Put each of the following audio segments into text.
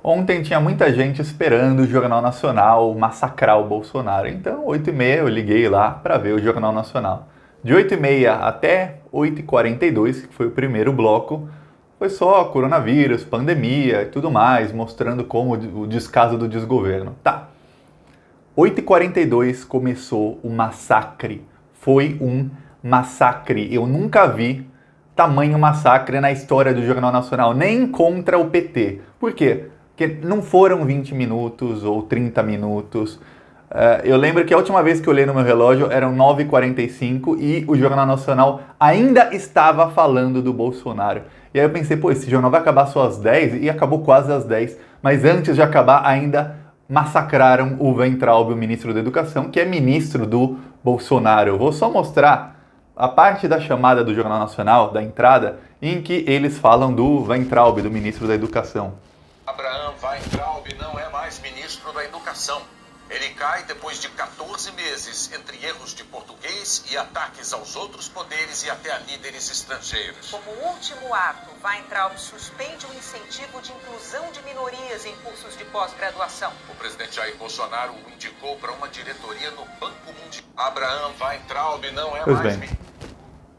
Ontem tinha muita gente esperando o Jornal Nacional massacrar o Bolsonaro. Então, 8h30 eu liguei lá para ver o Jornal Nacional. De 8h30 até 8h42, que foi o primeiro bloco, foi só coronavírus, pandemia e tudo mais, mostrando como o descaso do desgoverno. Tá. 8h42 começou o massacre. Foi um massacre. Eu nunca vi tamanho massacre na história do Jornal Nacional, nem contra o PT. Por quê? Porque não foram 20 minutos ou 30 minutos. Eu lembro que a última vez que eu olhei no meu relógio eram 9h45 e o Jornal Nacional ainda estava falando do Bolsonaro. E aí eu pensei, pô, esse jornal vai acabar só às 10 e acabou quase às 10. Mas antes de acabar ainda massacraram o Weintraub, o ministro da Educação, que é ministro do Bolsonaro. Eu vou só mostrar a parte da chamada do Jornal Nacional, da entrada, em que eles falam do Weintraub, do ministro da Educação. Abraham Weintraub não é mais ministro da Educação. Ele cai depois de 14 meses entre erros de português e ataques aos outros poderes e até a líderes estrangeiros. Como último ato, Weintraub suspende o incentivo de inclusão de minorias em cursos de pós-graduação. O presidente Jair Bolsonaro o indicou para uma diretoria no Banco Mundial. Abraham Weintraub não é Pois mais... bem.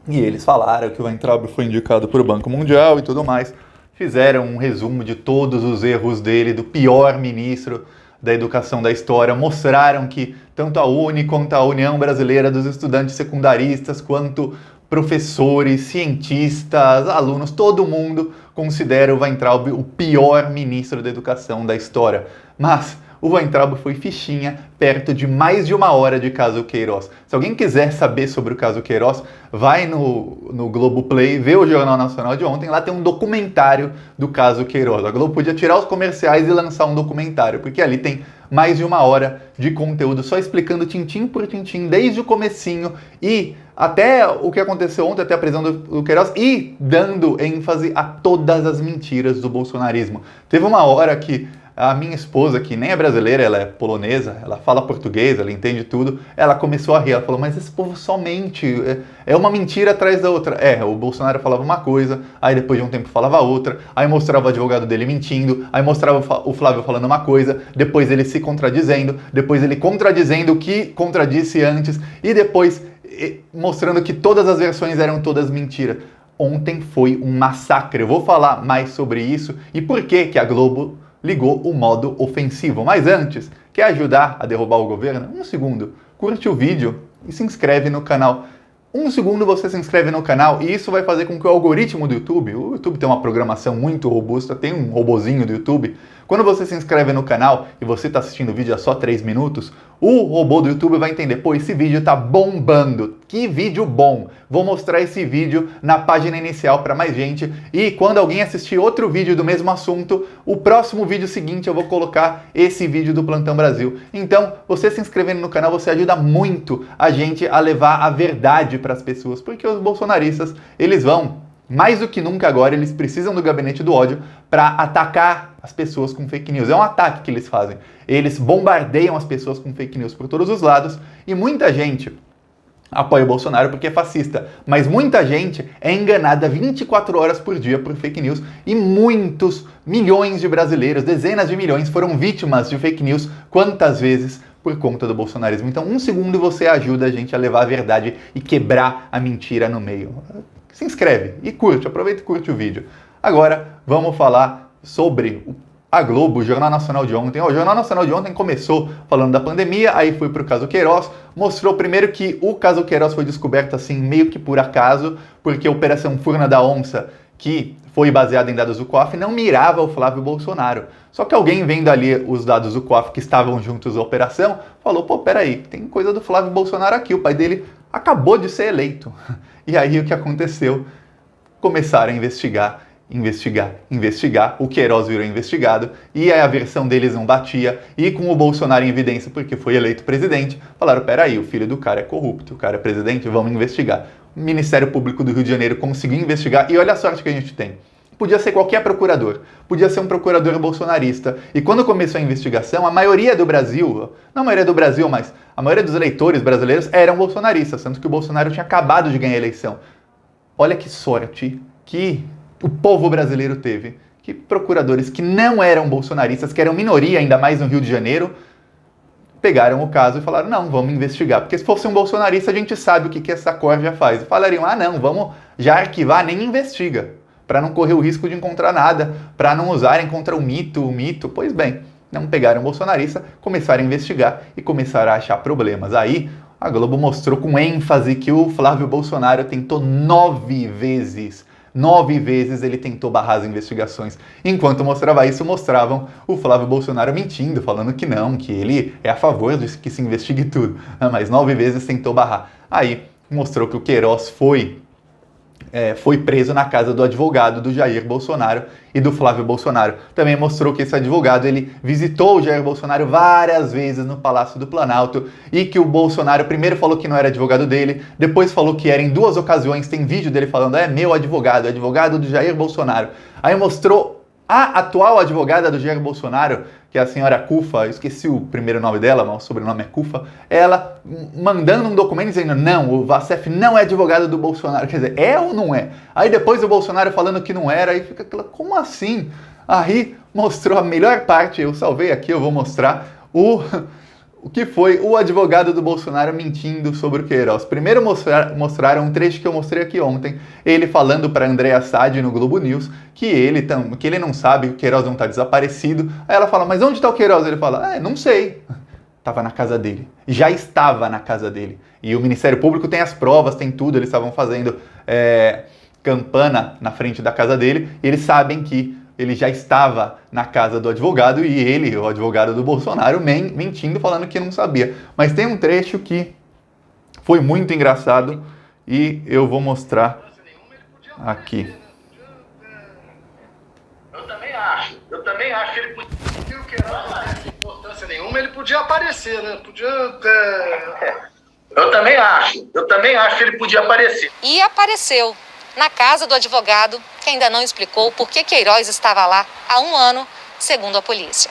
E eles falaram que o Weintraub foi indicado para o Banco Mundial e tudo mais. Fizeram um resumo de todos os erros dele, do pior ministro da educação da história, mostraram que tanto a UNE quanto a União Brasileira dos Estudantes Secundaristas, quanto professores, cientistas, alunos, todo mundo considera o Weintraub o pior ministro da educação da história. Mas o Weintraub foi fichinha perto de mais de 1 hora de caso Queiroz. Se alguém quiser saber sobre o caso Queiroz, vai no Globoplay, vê o Jornal Nacional de ontem, lá tem um documentário do caso Queiroz. A Globo podia tirar os comerciais e lançar um documentário, porque ali tem mais de 1 hora de conteúdo, só explicando tintim por tintim, desde o comecinho e até o que aconteceu ontem, até a prisão do Queiroz, e dando ênfase a todas as mentiras do bolsonarismo. Teve uma hora que a minha esposa, que nem é brasileira, ela é polonesa, ela fala português, ela entende tudo, ela começou a rir, ela falou, mas esse povo só mente, é uma mentira atrás da outra. O Bolsonaro falava uma coisa, aí depois de um tempo falava outra, aí mostrava o advogado dele mentindo, aí mostrava o Flávio falando uma coisa, depois ele se contradizendo, depois ele contradizendo o que contradisse antes, e depois mostrando que todas as versões eram todas mentiras. Ontem foi um massacre, eu vou falar mais sobre isso e por que a Globo ligou o modo ofensivo. Mas antes, quer ajudar a derrubar o governo? 1 segundo, curte o vídeo e se inscreve no canal. 1 segundo você se inscreve no canal e isso vai fazer com que o algoritmo do YouTube, o YouTube tem uma programação muito robusta, tem um robozinho do YouTube, quando você se inscreve no canal e você está assistindo o vídeo a só 3 minutos, o robô do YouTube vai entender, pô, esse vídeo tá bombando, que vídeo bom, vou mostrar esse vídeo na página inicial para mais gente e quando alguém assistir outro vídeo do mesmo assunto, o próximo vídeo seguinte eu vou colocar esse vídeo do Plantão Brasil. Então, você se inscrevendo no canal, você ajuda muito a gente a levar a verdade para as pessoas, porque os bolsonaristas, eles vão, mais do que nunca agora, eles precisam do gabinete do ódio para atacar as pessoas com fake news. É um ataque que eles fazem. Eles bombardeiam as pessoas com fake news por todos os lados e muita gente apoia o Bolsonaro porque é fascista, mas muita gente é enganada 24 horas por dia por fake news e muitos, milhões de brasileiros, dezenas de milhões foram vítimas de fake news quantas vezes por conta do bolsonarismo. Então, 1 segundo você ajuda a gente a levar a verdade e quebrar a mentira no meio. Se inscreve e curte, aproveita e curte o vídeo. Agora, vamos falar sobre a Globo, o Jornal Nacional de ontem. O Jornal Nacional de ontem começou falando da pandemia, aí foi para o caso Queiroz, mostrou primeiro que o caso Queiroz foi descoberto assim meio que por acaso, porque a Operação Furna da Onça, que foi baseada em dados do COAF, não mirava o Flávio Bolsonaro. Só que alguém vendo ali os dados do COAF que estavam juntos à operação, falou, pô, peraí, tem coisa do Flávio Bolsonaro aqui, o pai dele acabou de ser eleito. E aí o que aconteceu? Começaram a investigar, o Queiroz virou investigado, e aí a versão deles não batia, e com o Bolsonaro em evidência porque foi eleito presidente, falaram, peraí, o filho do cara é corrupto, o cara é presidente, vamos investigar. O Ministério Público do Rio de Janeiro conseguiu investigar, e olha a sorte que a gente tem. Podia ser qualquer procurador, podia ser um procurador bolsonarista, e quando começou a investigação, a maioria do Brasil, não a maioria do Brasil, mas a maioria dos eleitores brasileiros eram bolsonaristas, tanto que o Bolsonaro tinha acabado de ganhar a eleição. Olha que sorte que o povo brasileiro teve, que que procuradores que não eram bolsonaristas, que eram minoria, ainda mais no Rio de Janeiro, pegaram o caso e falaram, não, vamos investigar. Porque se fosse um bolsonarista, a gente sabe o que essa corja faz. E falariam, não, vamos já arquivar, nem investiga, para não correr o risco de encontrar nada, para não usarem contra o mito. Pois bem, não pegaram o bolsonarista, começaram a investigar e começaram a achar problemas. Aí, a Globo mostrou com ênfase que o Flávio Bolsonaro tentou 9 vezes ele tentou barrar as investigações. Enquanto mostrava isso, mostravam o Flávio Bolsonaro mentindo, falando que não, que ele é a favor de que se investigue tudo. Mas 9 vezes tentou barrar. Aí mostrou que o Queiroz foi preso na casa do advogado do Jair Bolsonaro e do Flávio Bolsonaro. Também mostrou que esse advogado ele visitou o Jair Bolsonaro várias vezes no Palácio do Planalto e que o Bolsonaro primeiro falou que não era advogado dele, depois falou que era em 2 ocasiões, tem vídeo dele falando, meu advogado do Jair Bolsonaro. Aí mostrou a atual advogada do Jair Bolsonaro, que é a senhora Cufa, eu esqueci o primeiro nome dela, mas o sobrenome é Cufa, ela mandando um documento dizendo, não, o Vassef não é advogado do Bolsonaro, quer dizer, é ou não é? Aí depois o Bolsonaro falando que não era, aí fica aquela, como assim? Aí mostrou a melhor parte, eu salvei aqui, eu vou mostrar o que foi o advogado do Bolsonaro mentindo sobre o Queiroz. Primeiro mostraram um trecho que eu mostrei aqui ontem, ele falando para Andréa Sadi no Globo News que ele não sabe que o Queiroz não está desaparecido. Aí ela fala, mas onde está o Queiroz? Ele fala, não sei. Estava na casa dele. Já estava na casa dele. E o Ministério Público tem as provas, tem tudo, eles estavam fazendo campana na frente da casa dele, e eles sabem que ele já estava na casa do advogado e ele, o advogado do Bolsonaro, mentindo, falando que não sabia. Mas tem um trecho que foi muito engraçado e eu vou mostrar aqui. Eu também acho que ele podia. Que o Queiroz não tem importância nenhuma, ele podia aparecer, né? Eu também acho que ele podia aparecer. E apareceu na casa do advogado, que ainda não explicou por que Queiroz estava lá há 1 ano, segundo a polícia.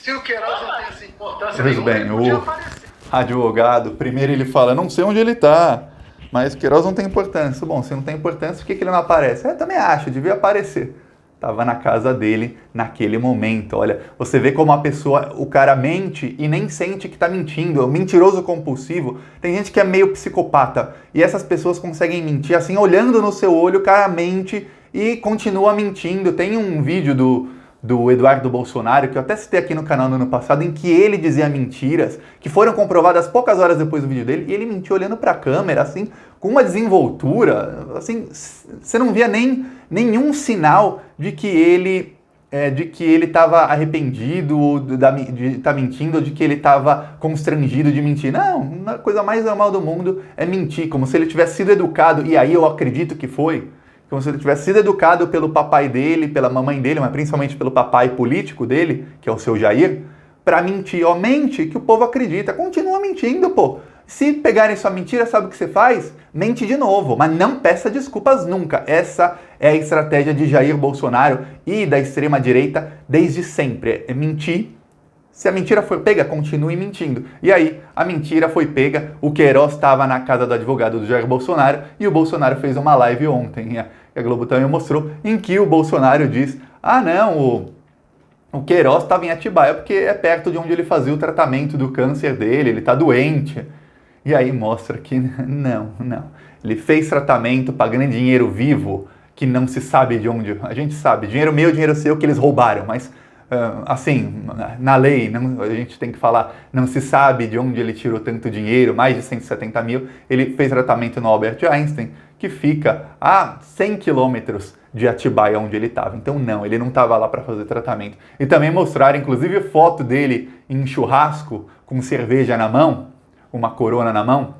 Se o Queiroz não tem essa importância Pois nenhuma, bem, ele podia o aparecer. advogado, primeiro ele fala, não sei onde ele está, mas Queiroz não tem importância. Bom, se não tem importância, por que ele não aparece? Eu também acho, devia aparecer. Estava na casa dele naquele momento. Olha, você vê como a pessoa, o cara mente e nem sente que está mentindo. É um mentiroso compulsivo. Tem gente que é meio psicopata e essas pessoas conseguem mentir assim, olhando no seu olho, o cara mente e continua mentindo. Tem um vídeo do Eduardo Bolsonaro, que eu até citei aqui no canal no ano passado, em que ele dizia mentiras que foram comprovadas poucas horas depois do vídeo dele, e ele mentiu olhando para a câmera, assim, com uma desenvoltura, assim, você não via nenhum sinal de que ele estava arrependido de estar mentindo, ou de que ele estava constrangido de mentir. Não, a coisa mais normal do mundo é mentir, como se ele tivesse sido educado, e aí eu acredito que foi, como se ele tivesse sido educado pelo papai dele, pela mamãe dele, mas principalmente pelo papai político dele, que é o seu Jair, para mentir. Ó, mente que o povo acredita, continua mentindo, pô. Se pegarem sua mentira, sabe o que você faz? Mente de novo, mas não peça desculpas nunca. Essa é a estratégia de Jair Bolsonaro e da extrema-direita desde sempre. É mentir. Se a mentira foi pega, continue mentindo. E aí, a mentira foi pega, o Queiroz estava na casa do advogado do Jair Bolsonaro e o Bolsonaro fez uma live ontem, e a Globo também mostrou, em que o Bolsonaro diz, o Queiroz estava em Atibaia porque é perto de onde ele fazia o tratamento do câncer dele, ele está doente. E aí mostra que não. Ele fez tratamento pagando dinheiro vivo, que não se sabe de onde. A gente sabe, dinheiro meu, dinheiro seu, que eles roubaram, mas assim, na lei, a gente tem que falar, não se sabe de onde ele tirou tanto dinheiro, mais de 170 mil. Ele fez tratamento no Albert Einstein, que fica a 100 quilômetros de Atibaia, onde ele estava. Então não, ele não estava lá para fazer tratamento. E também mostraram, inclusive, foto dele em churrasco, com cerveja na mão, uma corona na mão,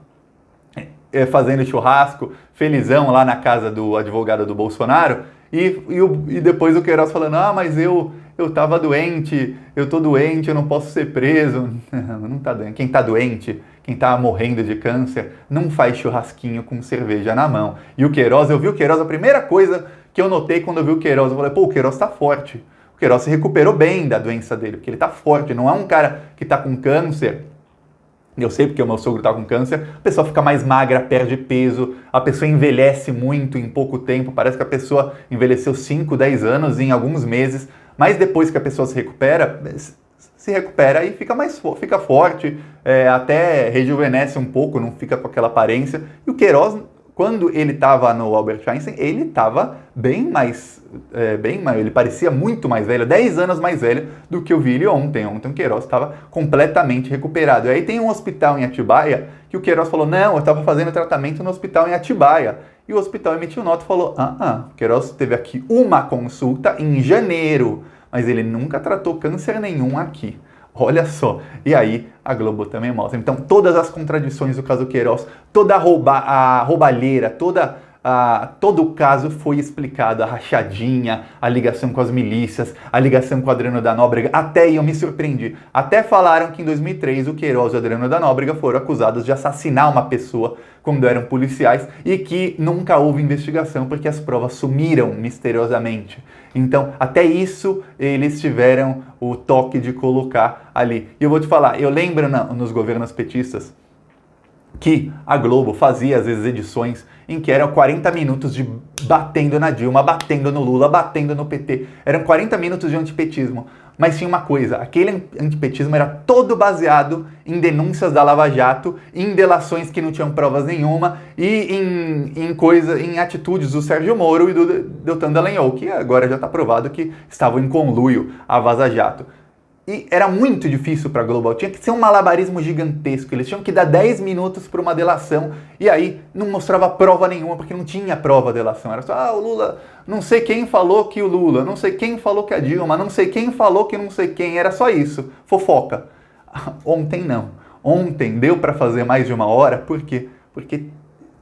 fazendo churrasco, felizão lá na casa do advogado do Bolsonaro, e depois o Queiroz falando, mas eu estava doente, eu tô doente, eu não posso ser preso. Não tá doente. Quem tá doente, quem tá morrendo de câncer, não faz churrasquinho com cerveja na mão. E o Queiroz, eu vi o Queiroz, a primeira coisa que eu notei quando eu vi o Queiroz, eu falei, o Queiroz tá forte. O Queiroz se recuperou bem da doença dele, porque ele tá forte, não é um cara que tá com câncer Eu sei porque o meu sogro tá com câncer, a pessoa fica mais magra, perde peso, a pessoa envelhece muito em pouco tempo, parece que a pessoa envelheceu 5, 10 anos em alguns meses, mas depois que a pessoa se recupera e fica forte, até rejuvenesce um pouco, não fica com aquela aparência. E o Queiroz, quando ele estava no Albert Einstein, ele estava ele parecia muito mais velho, 10 anos mais velho do que eu vi ele ontem. Ontem o Queiroz estava completamente recuperado. E aí tem um hospital em Atibaia que o Queiroz falou, não, eu estava fazendo tratamento no hospital em Atibaia. E o hospital emitiu nota e falou, o Queiroz teve aqui uma consulta em janeiro, mas ele nunca tratou câncer nenhum aqui. Olha só. E aí a Globo também mostra. Então todas as contradições do caso Queiroz, toda a roubalheira, todo o caso foi explicado, a rachadinha, a ligação com as milícias, a ligação com o Adriano da Nóbrega. Até eu me surpreendi. Até falaram que em 2003 o Queiroz e o Adriano da Nóbrega foram acusados de assassinar uma pessoa quando eram policiais e que nunca houve investigação porque as provas sumiram misteriosamente. Então, até isso eles tiveram o toque de colocar ali. E eu vou te falar, eu lembro nos governos petistas que a Globo fazia, às vezes, edições em que eram 40 minutos de batendo na Dilma, batendo no Lula, batendo no PT. Eram 40 minutos de antipetismo. Mas tinha uma coisa, aquele antipetismo era todo baseado em denúncias da Lava Jato, em delações que não tinham provas nenhuma e em atitudes do Sérgio Moro e do Deltan Dallagnol, que agora já está provado que estavam em conluio a Vaza Jato. E era muito difícil para a Globo, tinha que ser um malabarismo gigantesco, eles tinham que dar 10 minutos para uma delação e aí não mostrava prova nenhuma, porque não tinha prova de delação, era só, o Lula, não sei quem falou que o Lula, não sei quem falou que a Dilma, não sei quem falou que não sei quem, era só isso, fofoca. Ontem não, ontem deu para fazer mais de uma hora, por quê? Porque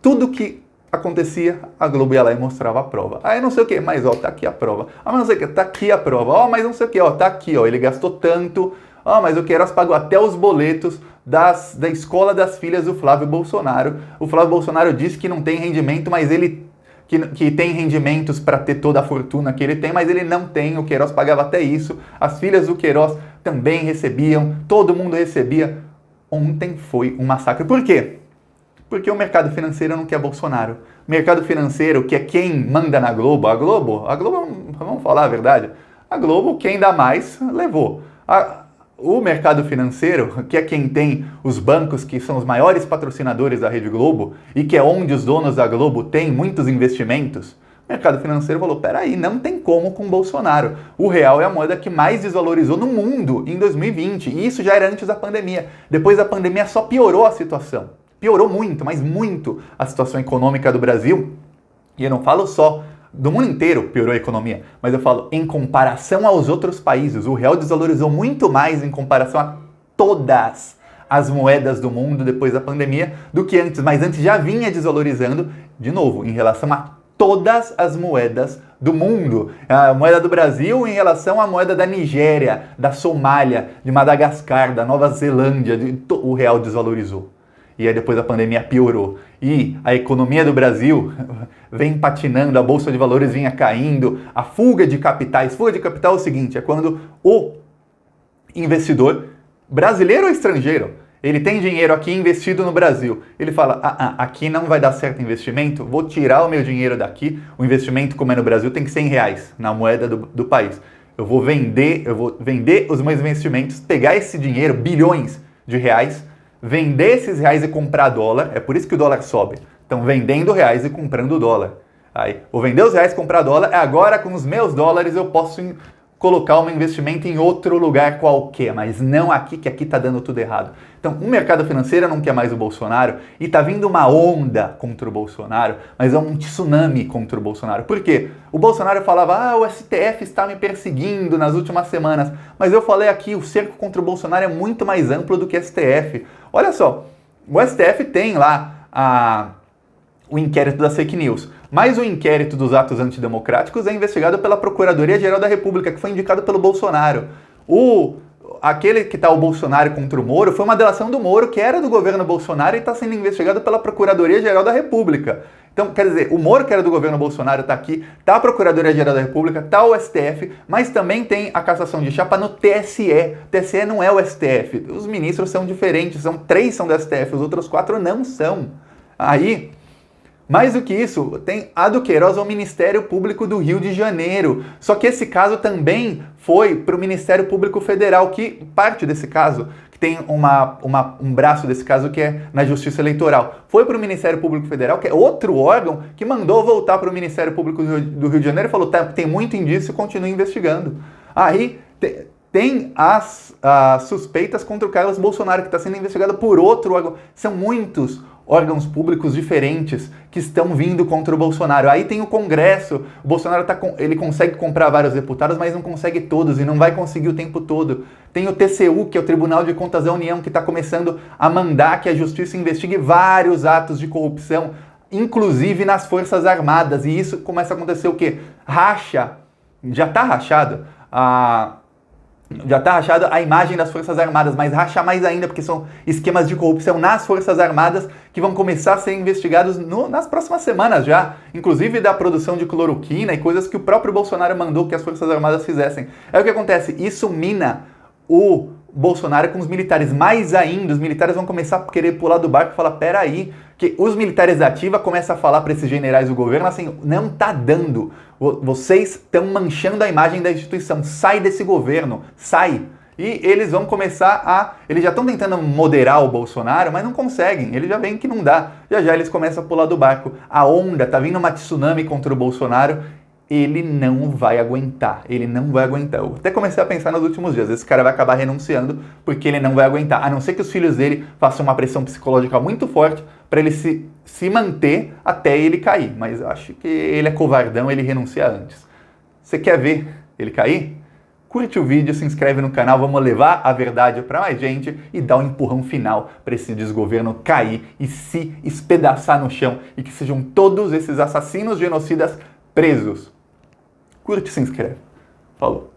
tudo que acontecia, a Globo ia lá e mostrava a prova. Aí não sei o que, mas tá aqui a prova. Mas não sei o que, tá aqui a prova. Mas não sei o que, tá aqui, ele gastou tanto. Mas o Queiroz pagou até os boletos da escola das filhas do Flávio Bolsonaro. O Flávio Bolsonaro disse que não tem rendimento, mas ele que tem rendimentos para ter toda a fortuna que ele tem, mas ele não tem. O Queiroz pagava até isso. As filhas do Queiroz também recebiam, todo mundo recebia. Ontem foi um massacre. Por quê? Porque o mercado financeiro não quer Bolsonaro. O mercado financeiro, que é quem manda na Globo, a Globo, vamos falar a verdade, a Globo, quem dá mais, levou. O mercado financeiro, que é quem tem os bancos, que são os maiores patrocinadores da Rede Globo, e que é onde os donos da Globo têm muitos investimentos, o mercado financeiro falou, peraí, não tem como com Bolsonaro. O real é a moeda que mais desvalorizou no mundo em 2020, e isso já era antes da pandemia. Depois da pandemia só piorou a situação. Piorou muito, mas muito a situação econômica do Brasil. E eu não falo só do mundo inteiro piorou a economia, mas eu falo em comparação aos outros países. O real desvalorizou muito mais em comparação a todas as moedas do mundo depois da pandemia do que antes. Mas antes já vinha desvalorizando, de novo, em relação a todas as moedas do mundo. A moeda do Brasil em relação à moeda da Nigéria, da Somália, de Madagascar, da Nova Zelândia, o real desvalorizou. E aí depois a pandemia piorou. E a economia do Brasil vem patinando, a Bolsa de Valores vinha caindo, a fuga de capitais. Fuga de capital é o seguinte, é quando o investidor, brasileiro ou estrangeiro, ele tem dinheiro aqui investido no Brasil. Ele fala, aqui não vai dar certo investimento, vou tirar o meu dinheiro daqui. O investimento, como é no Brasil, tem que ser em reais, na moeda do país. Eu vou vender os meus investimentos, pegar esse dinheiro, bilhões de reais, vender esses reais e comprar dólar, é por isso que o dólar sobe. Então, vendendo reais e comprando dólar. Aí, vou vender os reais e comprar dólar, agora com os meus dólares eu posso colocar um investimento em outro lugar qualquer, mas não aqui, que aqui está dando tudo errado. Então, o mercado financeiro não quer mais o Bolsonaro e está vindo uma onda contra o Bolsonaro, mas é um tsunami contra o Bolsonaro. Por quê? O Bolsonaro falava, o STF está me perseguindo nas últimas semanas, mas eu falei aqui, o cerco contra o Bolsonaro é muito mais amplo do que o STF. Olha só, o STF tem lá o inquérito das fake news, mas o inquérito dos atos antidemocráticos é investigado pela Procuradoria-Geral da República, que foi indicado pelo Bolsonaro. Aquele que está o Bolsonaro contra o Moro foi uma delação do Moro, que era do governo Bolsonaro e está sendo investigado pela Procuradoria-Geral da República. Então, quer dizer, o Moro, que era do governo Bolsonaro, está aqui, está a Procuradoria-Geral da República, está o STF, mas também tem a cassação de chapa no TSE. O TSE não é o STF. Os ministros são diferentes, 3 são do STF, os outros 4 não são. Aí, mais do que isso, tem a do Queiroz ao Ministério Público do Rio de Janeiro. Só que esse caso também foi para o Ministério Público Federal, que parte desse caso, que tem um braço desse caso que é na Justiça Eleitoral, foi para o Ministério Público Federal, que é outro órgão que mandou voltar para o Ministério Público do Rio de Janeiro e falou, tem muito indício, continue investigando. Aí tem as suspeitas contra o Carlos Bolsonaro, que está sendo investigado por outro órgão. São muitos órgãos públicos diferentes que estão vindo contra o Bolsonaro. Aí tem o Congresso, o Bolsonaro ele consegue comprar vários deputados, mas não consegue todos e não vai conseguir o tempo todo. Tem o TCU, que é o Tribunal de Contas da União, que está começando a mandar que a Justiça investigue vários atos de corrupção, inclusive nas Forças Armadas. E isso começa a acontecer o quê? Já está rachado a imagem das Forças Armadas, mas racha mais ainda, porque são esquemas de corrupção nas Forças Armadas que vão começar a ser investigados nas próximas semanas já, inclusive da produção de cloroquina e coisas que o próprio Bolsonaro mandou que as Forças Armadas fizessem. É o que acontece, isso mina o Bolsonaro com os militares, mais ainda, os militares vão começar a querer pular do barco e falar, peraí, que os militares da ativa começam a falar para esses generais do governo assim, não tá dando, vocês estão manchando a imagem da instituição, sai desse governo, sai. E eles vão começar eles já estão tentando moderar o Bolsonaro, mas não conseguem, eles já veem que não dá, já eles começam a pular do barco. A onda, tá vindo uma tsunami contra o Bolsonaro, ele não vai aguentar, Eu até comecei a pensar nos últimos dias, esse cara vai acabar renunciando porque ele não vai aguentar, a não ser que os filhos dele façam uma pressão psicológica muito forte para ele se manter até ele cair. Mas eu acho que ele é covardão, ele renuncia antes. Você quer ver ele cair? Curte o vídeo, se inscreve no canal, vamos levar a verdade para mais gente e dar um empurrão final para esse desgoverno cair e se espedaçar no chão e que sejam todos esses assassinos genocidas presos. Curte e se inscreve. Falou.